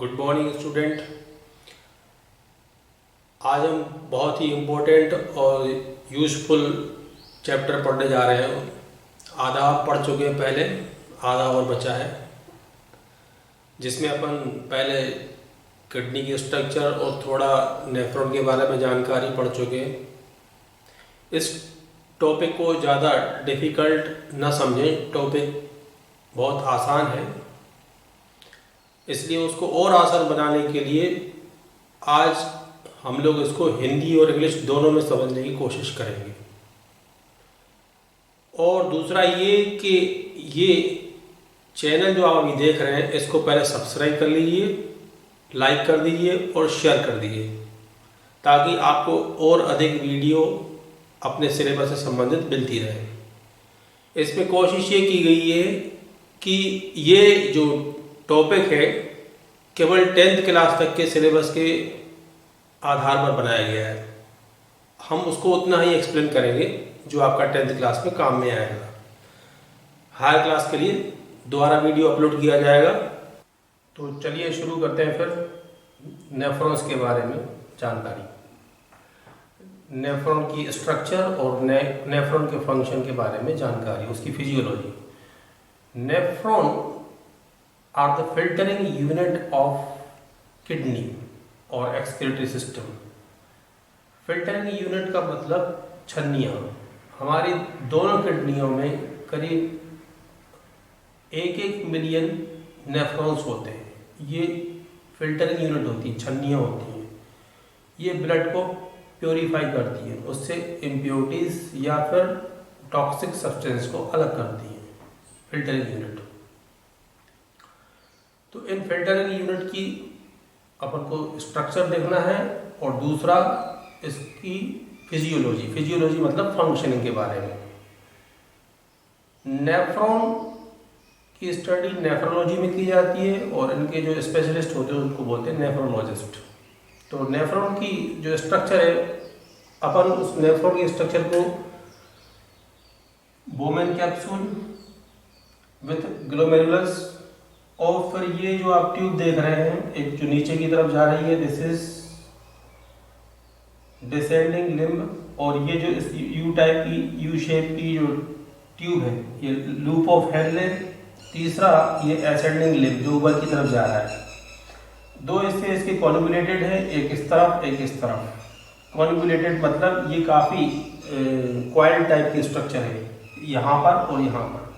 Good morning student. आज हम बहुत ही इम्पोर्टेंट और यूज़फुल चैप्टर पढ़ने जा रहे हैं। आधा आप पढ़ चुके हैं पहले, आधा और बचा है, जिसमें अपन पहले किडनी की स्ट्रक्चर और थोड़ा नेफ्रॉन के बारे में जानकारी पढ़ चुके हैं। इस टॉपिक को ज़्यादा डिफ़िकल्ट ना समझें, टॉपिक बहुत आसान है, इसलिए उसको और आसान बनाने के लिए आज हम लोग इसको हिंदी और इंग्लिश दोनों में समझने की कोशिश करेंगे। और दूसरा ये कि ये चैनल जो आप अभी देख रहे हैं इसको पहले सब्सक्राइब कर लीजिए, लाइक कर दीजिए और शेयर कर दीजिए, ताकि आपको और अधिक वीडियो अपने सिलेबस से संबंधित मिलती रहे। इसमें कोशिश ये की गई है कि ये जो टॉपिक है केवल 10th क्लास तक के सिलेबस के आधार पर बनाया गया है। हम उसको उतना ही एक्सप्लेन करेंगे जो आपका 10th क्लास में काम में आएगा। हायर क्लास के लिए दोबारा वीडियो अपलोड किया जाएगा। तो चलिए शुरू करते हैं फिर नेफ्रॉन्स के बारे में जानकारी, नेफ्रॉन की स्ट्रक्चर और नेफ्रॉन के फंक्शन के बारे में जानकारी, उसकी physiology. Nephron are the filtering unit of kidney और एक्सक्रीटरी सिस्टम। फिल्टरिंग यूनिट का मतलब छन्नियाँ। हमारी दोनों किडनियों में करीब 1-1 मिलियन नेफ्रॉन्स होते हैं। ये फिल्टरिंग यूनिट होती है, छन्नियाँ होती हैं। ये ब्लड को प्योरीफाई करती हैं, उससे इम्प्योरिटीज या फिर टॉक्सिक सब्सटेंस को अलग करती हैं, फिल्टरिंग यूनिट। तो इन फिल्टरिंग यूनिट की अपन को स्ट्रक्चर देखना है और दूसरा इसकी फिजियोलॉजी। फिजियोलॉजी मतलब फंक्शनिंग के बारे में। नेफ्रॉन की स्टडी नेफ्रोलॉजी में की जाती है और इनके जो स्पेशलिस्ट होते हैं उनको बोलते हैं नेफ्रोलॉजिस्ट। तो नेफ्रॉन की जो स्ट्रक्चर है, अपन उस नेफ्रॉन के स्ट्रक्चर को बोमेन कैप्सूल विथ ग्लोमेरुलस, और फिर ये जो आप ट्यूब देख रहे हैं एक जो नीचे की तरफ जा रही है, दिस इज डिसेंडिंग लिम्ब, और ये जो इस यू टाइप की, यू शेप की जो ट्यूब है ये लूप ऑफ हेनले। तीसरा ये एसेंडिंग लिम्ब जो ऊपर की तरफ जा रहा है। दो इससे इसके कॉन्वुलेटेड है, एक इस तरफ एक इस तरफ। कॉन्वुलेटेड मतलब ये काफ़ी कॉइल टाइप की स्ट्रक्चर है, यहाँ पर और यहाँ पर।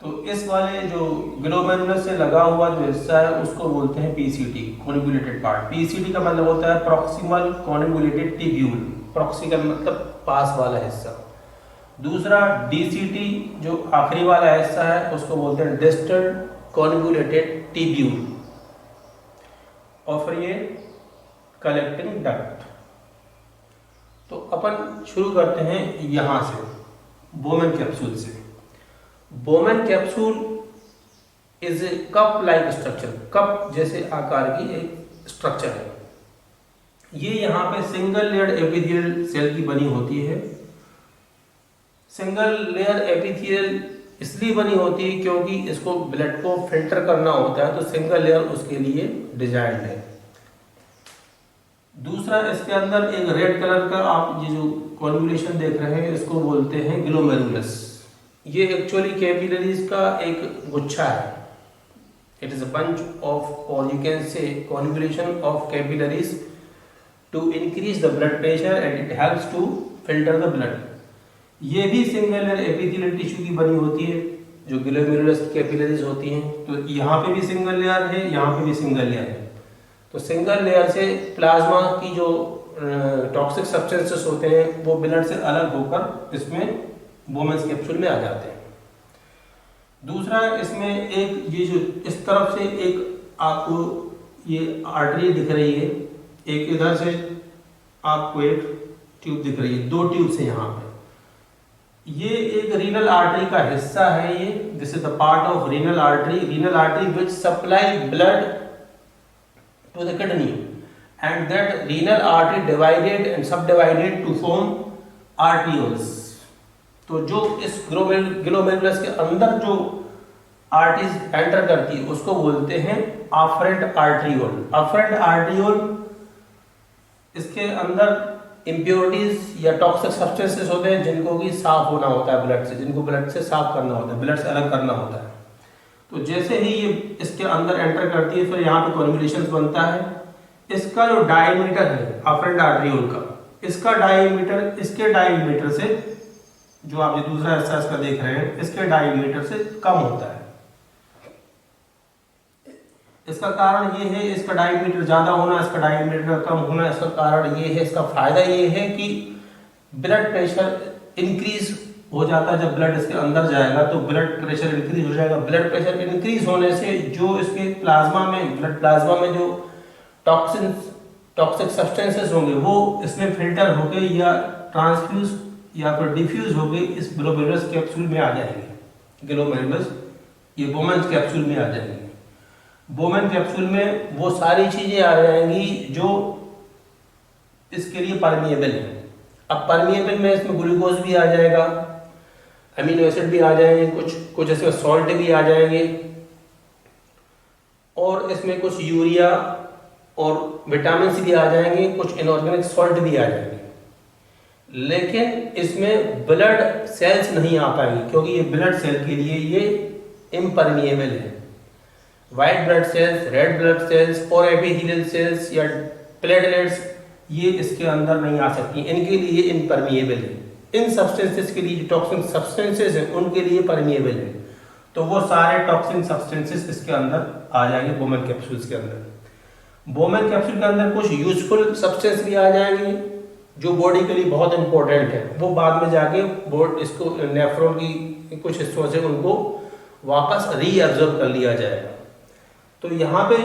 तो इस वाले जो ग्लोमेरुलस से लगा हुआ जो हिस्सा है उसको बोलते हैं पीसीटी, कॉन्वुलेटेड पार्ट। पीसीटी का मतलब होता है प्रॉक्सिमल कॉन्वुलेटेड ट्यूब्यूल। प्रॉक्सी का मतलब पास वाला हिस्सा। दूसरा डीसीटी जो आखिरी वाला हिस्सा है उसको बोलते हैं डिस्टल कॉन्वुलेटेड ट्यूब्यूल। और फिर ये कलेक्टिंग डक्ट। तो अपन शुरू करते हैं यहाँ से, बोमेन कैप्सूल से। Bowman capsule is a cup like structure, cup जैसे आकार की एक स्ट्रक्चर है। ये यहाँ पे सिंगल लेयर एपिथेलियल सेल की बनी होती है। सिंगल लेयर एपिथेलियल इसलिए बनी होती है क्योंकि इसको ब्लड को फिल्टर करना होता है, तो सिंगल लेयर उसके लिए डिजाइन्ड है। दूसरा, इसके अंदर एक रेड कलर का आप ये जो कॉन्वुलेशन देख रहे हैं इसको बोलते हैं ग्लोमेरुलस। ये एक्चुअली कैपिलरीज का एक गुच्छा है। It is a bunch of, और you can say convolution of capillaries to increase the blood pressure and it helps to filter the blood. ये भी सिंगल लेयर एपिथेलियल टिश्यू की बनी होती है जो ग्लोमेरुलस की कैपिलरीज होती हैं। तो यहाँ पे भी सिंगल लेयर है, यहाँ पे भी सिंगल लेयर है। तो सिंगल लेयर से प्लाज्मा की जो टॉक्सिक सब्सटेंसेस होते हैं वो ब्लड से अलग होकर इसमें बोमेन कैप्सूल में आ जाते हैं। दूसरा, इसमें एक ये जो इस तरफ से एक आपको ये आर्टरी दिख रही है, एक इधर से आपको एक ट्यूब दिख रही है, 2 ट्यूब से यहाँ पे। ये एक रीनल आर्टरी का हिस्सा है। ये this is the part of renal artery. Renal artery which supply blood to the kidney and that renal artery divided and subdivided to form arterioles. तो जो इस ग्लोमेरुलस के अंदर जो आर्टरीज एंटर करती है उसको बोलते हैं अफरेंट आर्टरियोल। अफरेंट आर्टरियोल, इसके अंदर इम्प्योरिटीज या टॉक्सिक सब्सटेंसेस होते हैं जिनको कि साफ होना होता है ब्लड से, जिनको ब्लड से साफ करना होता है, ब्लड से अलग करना होता है। तो जैसे ही ये इसके अंदर एंटर करती है फिर यहाँ पे कॉन्वोल्यूशंस बनता है। इसका जो डायमीटर है अफरेंट आर्टरियोल का, इसका डायमीटर इसके डायमीटर से, जो आप ये दूसरा हिस्सा इसका देख रहे हैं, इसके डायमीटर से कम होता है। इसका कारण ये है, इसका डायमीटर ज्यादा होना, इसका डायमीटर कम होना, इसका कारण ये है, इसका फायदा ये है कि ब्लड प्रेशर इंक्रीज हो जाता है। जब ब्लड इसके अंदर जाएगा तो ब्लड प्रेशर इंक्रीज हो जाएगा। ब्लड प्रेशर इंक्रीज होने से जो इसके प्लाज्मा में, ब्लड प्लाज्मा में जो टॉक्सिक सब्सटेंसेस होंगे वो इसमें फिल्टर होके या ट्रांसफ्यूज या फिर डिफ्यूज होके इस ग्लोमेरुलस कैप्सूल में आ जाएंगे। ग्लोमेरुलस ये बोमेन कैप्सूल में आ जाएंगे। बोमेन कैप्सूल में वो सारी चीजें आ जाएंगी जो इसके लिए परमिएबल है। अब परमिएबल में इसमें ग्लूकोज भी आ जाएगा, अमीनो एसिड भी आ जाएंगे, कुछ इसमें सॉल्ट भी आ जाएंगे, और इसमें कुछ यूरिया और विटामिन भी आ जाएंगे, कुछ इनऑर्गेनिक सॉल्ट भी आ जाएंगे। लेकिन इसमें ब्लड सेल्स नहीं आ पाएंगी क्योंकि ये ब्लड सेल के लिए ये इम्परमिएबल है। White blood cells, red blood cells और एपिथेलियल सेल्स या प्लेटलेट्स ये इसके अंदर नहीं आ सकती, इनके लिए इम्परमिएबल है। इन सब्सटेंसेस के लिए टॉक्सिक सब्सटेंसेस हैं उनके लिए परमिएबल है। तो वो सारे टॉक्सिक सब्सटेंसेस इसके अंदर आ जाएंगे बोमेन कैप्सूल्स के अंदर। बोमेन कैप्सूल के अंदर कुछ यूजफुल सब्सटेंस भी आ जाएंगे जो बॉडी के लिए बहुत इंपॉर्टेंट है। वो बाद में जाके इसको नेफ्रॉन की कुछ हिस्सों से उनको वापस रीअब्जॉर्ब कर लिया जाएगा। तो यहाँ पे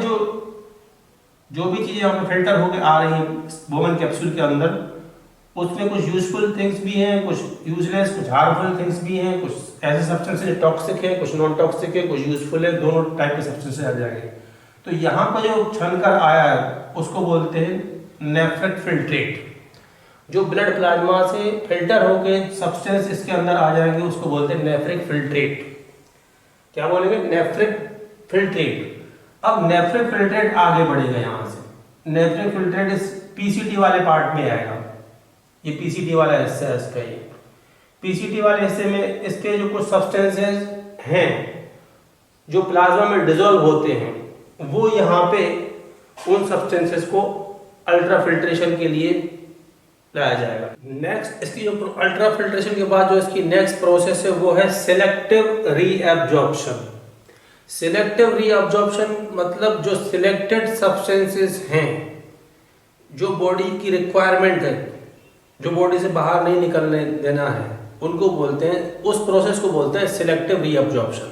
जो भी चीजें यहाँ पे फिल्टर होकर आ रही हैं बोमेन कैप्सूल के अंदर, उसमें कुछ यूजफुल थिंग्स भी हैं, कुछ यूजलेस, कुछ हार्मफुल थिंग्स भी हैं, कुछ ऐसे सब्सटेंसेस टॉक्सिक है, कुछ नॉन टॉक्सिक है, कुछ यूजफुल है, दोनों टाइप के सब्सटेंसेस आ जाएंगे। तो यहाँ पर जो छनकर आया है उसको बोलते हैं नेफ्रिक फिल्ट्रेट। जो ब्लड प्लाज्मा से फिल्टर होके सब्सटेंस इसके अंदर आ जाएंगे उसको बोलते हैं नेफ्रिक फिल्ट्रेट। क्या बोलेंगे? Nephric filtrate. अब नेफ्रिक फिल्ट्रेट आगे बढ़ेगा यहाँ से। नेफ्रिक फिल्ट्रेट इस पीसीटी वाले पार्ट में आएगा। ये पीसीटी वाला हिस्सा है इसका। ये पीसीटी वाले हिस्से में इसके जो कुछ सब्सटेंसेस हैं जो प्लाज्मा में डिसॉल्व होते हैं वो यहाँ पे उन सब्सटेंसेस को अल्ट्रा फिल्ट्रेशन के लिए लाया जाएगा। नेक्स्ट इसकी जो अल्ट्रा फिल्ट्रेशन के बाद जो इसकी नेक्स्ट प्रोसेस है वो है सिलेक्टिव रीअब्जॉर्प्शन। सिलेक्टिव रीअब्जॉर्प्शन मतलब जो सिलेक्टेड सब्सटेंसेस हैं जो बॉडी की रिक्वायरमेंट है, जो बॉडी से बाहर नहीं निकलने देना है, उनको बोलते हैं, उस प्रोसेस को बोलते हैं सिलेक्टिव रीअब्जॉर्प्शन।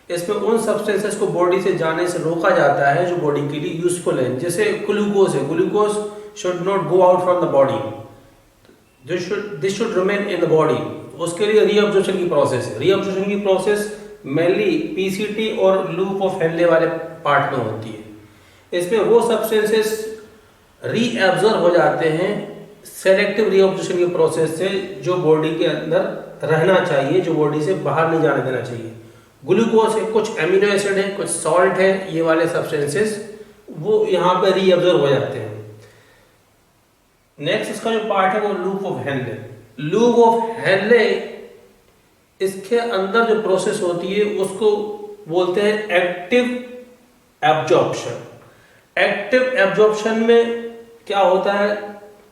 इसमें उन सब्सटेंसेस को बॉडी से जाने से रोका जाता है जो बॉडी के लिए यूजफुल है। जैसे ग्लूकोज है, glucose should not go out from the body, this should remain in the body. उसके लिए रीअब्जॉर्प्शन की प्रोसेस है। रीअब्जॉर्प्शन की प्रोसेस मेनली पीसीटी और लूप ऑफ हेनले वाले पार्ट में होती है। इसमें वो सब्सटेंसेस रीअब्जॉर्ब हो जाते हैं सेलेक्टिव रीअब्जॉर्प्शन की प्रोसेस से जो बॉडी के अंदर रहना चाहिए, जो बॉडी से बाहर नहीं जाने देना चाहिए। ग्लूकोज है, कुछ एमिनो एसिड है, कुछ सॉल्ट है, ये वाले सब्सटेंसेस वो यहाँ पे रीअब्जॉर्ब हो जाते हैं। नेक्स्ट इसका जो पार्ट है वो loop of Henley. Loop of Henley इसके अंदर जो प्रोसेस होती है उसको बोलते हैं एक्टिव एब्जॉर्प्शन। एक्टिव एब्जॉर्प्शन में क्या होता है,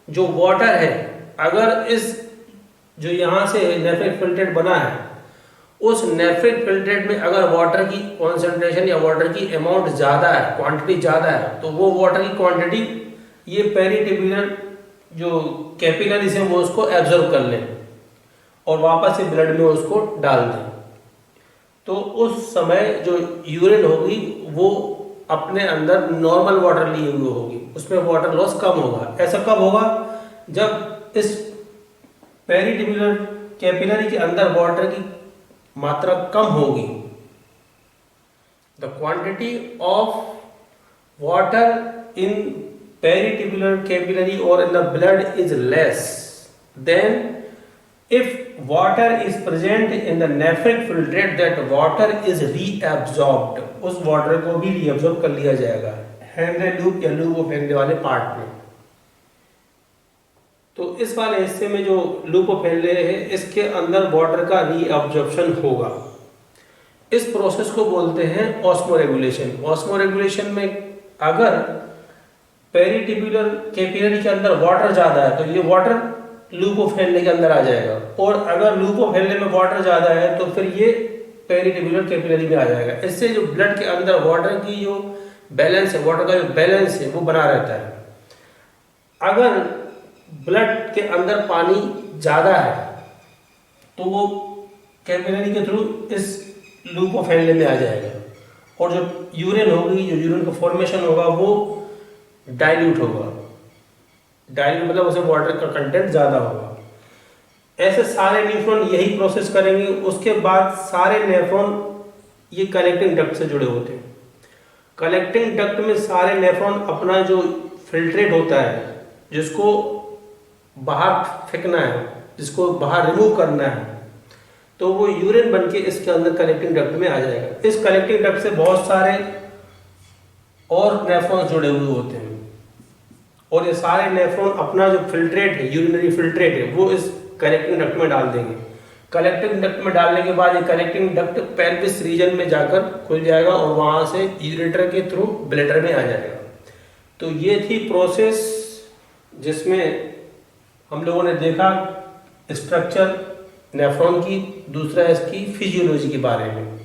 जो वाटर है, अगर इस जो यहाँ से नेफ्रिक फिल्ट्रेट बना है उस नेफ्रिक फिल्ट्रेट में अगर वाटर की कॉन्सेंट्रेशन या वाटर की अमाउंट ज्यादा है, क्वांटिटी ज्यादा है, तो वो वाटर की क्वांटिटी ये पेरिटिब्यूलर जो कैपिलरीज है वो उसको एब्जॉर्ब कर लें और वापस से ब्लड में उसको डाल दें। तो उस समय जो यूरिन होगी वो अपने अंदर नॉर्मल वाटर लिए हुए होगी, उसमें वाटर लॉस कम होगा। ऐसा कब होगा? जब इस पेरिटिब्यूलर कैपिलरी के अंदर वाटर की मात्रा कम होगी। The quantity of water in peritubular capillary और in the blood is less than if water is present in the nephric filtrate, that water is reabsorbed, उस वाटर को भी रीअब्सॉर्ब कर लिया जाएगा हेनले लूप या लूप ऑफ हेनले वाले part में। तो इस वाले हिस्से में जो लूप ऑफ हेनले है, इसके अंदर वाटर का रीअब्जॉर्प्शन होगा। इस प्रोसेस को बोलते हैं ऑस्मोरेगुलेशन। ऑस्मोरेगुलेशन में अगर पेरिटिब्यूलर कैपिलरी के अंदर वाटर ज्यादा है तो ये वाटर लूप ऑफ हेनले के अंदर आ जाएगा, और अगर लूप ऑफ हेनले में वाटर ज्यादा है तो फिर ये पेरिटिब्यूलर कैपिलरी में आ जाएगा। इससे जो ब्लड के अंदर वाटर की जो बैलेंस है, वाटर का जो बैलेंस है वो बना रहता है। अगर ब्लड के अंदर पानी ज्यादा है तो वो कैपिलरी के थ्रू इस लूप ऑफ हेनले में आ जाएगा, और जो यूरिन होगी, जो यूरिन का फॉर्मेशन होगा वो डाइल्यूट होगा। डाइल्यूट मतलब उसे वाटर का कंटेंट ज्यादा होगा। ऐसे सारे न्यूफ्रॉन यही प्रोसेस करेंगे। उसके बाद सारे नेफ्रॉन ये कलेक्टिंग डक्ट से जुड़े होते हैं। कलेक्टिंग डक्ट में सारे नेफ्रॉन अपना जो फिल्ट्रेट होता है, जिसको बाहर फेंकना है, जिसको बाहर रिमूव करना है, तो वो यूरिन बनके इसके अंदर कलेक्टिंग डक्ट में आ जाएगा। इस कलेक्टिंग डक्ट से बहुत सारे और नेफ्रॉन जुड़े हुए होते हैं, और ये सारे नेफ्रॉन अपना जो फिल्ट्रेट है, यूरिनरी फिल्ट्रेट है, वो इस कलेक्टिंग डक्ट में डाल देंगे। कलेक्टिंग डक्ट में डालने के बाद ये कलेक्टिंग डक्ट पेल्विस रीजन में जाकर खुल जाएगा और वहां से यूरेटर के थ्रू ब्लैडर में आ जाएगा। तो ये थी प्रोसेस जिसमें हम लोगों ने देखा स्ट्रक्चर नेफ्रॉन की, दूसरा इसकी फिजियोलॉजी के बारे में।